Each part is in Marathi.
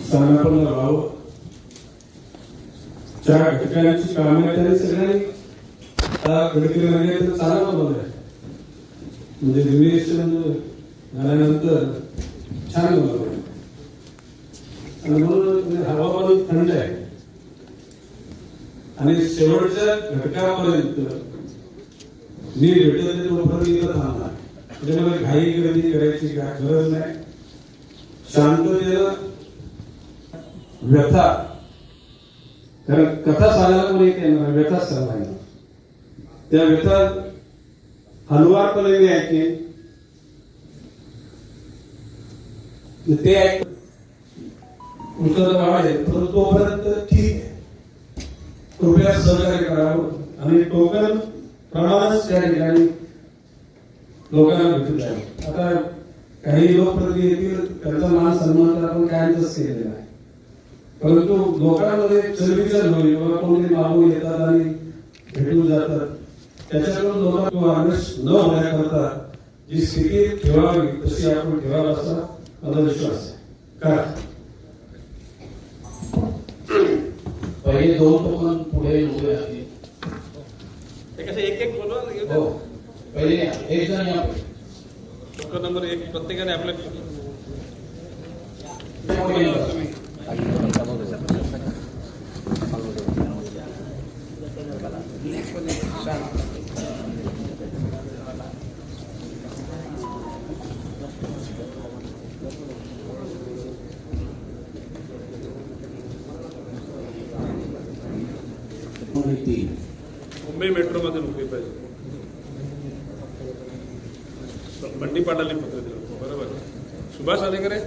स्थानापन्न व्हावं, ज्या घटकांची कामे त्यांनी सगळ्यांनी गडकरी म्हणजे चांगला बनवलंय, म्हणजे रिव्हिएशन झाल्यानंतर छान बनवलंय आणि म्हणून हवामान थंड आहे आणि शेवटच्या घटकापर्यंत मी भेटत तोपर्यंत इथं थांबणार. म्हणजे मला घाई गर्दी करायची गरज नाही. शांततेनं व्यथा, कारण कथा सांगायला कोणी येणार, व्यथाच सांगायला, त्या व्यथा हलवारपणे मी ऐकेन, ते ऐक उत्तर आहे. परंतु तोपर्यंत ठीक आहे, कृपया सहकार्य करावं आणि टोकन प्रमाणच त्या ठिकाणी लोकांना भेटून जाईल. आता काही लोकप्रतिनिधी येतील, त्यांचा मान सन्मान तर आपण कायमच केलेला आहे, परंतु लोकांमध्ये चलबिचल होईल किंवा कोणी मागून येतात आणि भेटून जातात, त्याच्याकडून लोकांना आदेश न होण्याकरता जी स्थिती ठेवावी तशी आपण ठेवावा असा माझा विश्वास आहे. काय पहिले दोन टोकन पुढे उभे आहे, एक एक बोलवा. हो पहिले एक जण या टोकन नंबर 1 प्रत्येकाने आपल्या मुंबई मेट्रो मध्ये नोकरी पाहिजे. बंडी पाटलांनी पत्र दिलं होतं, बरोबर. सुभाष अलेकर आहे.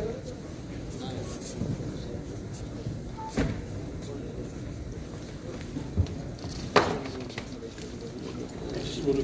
बोलू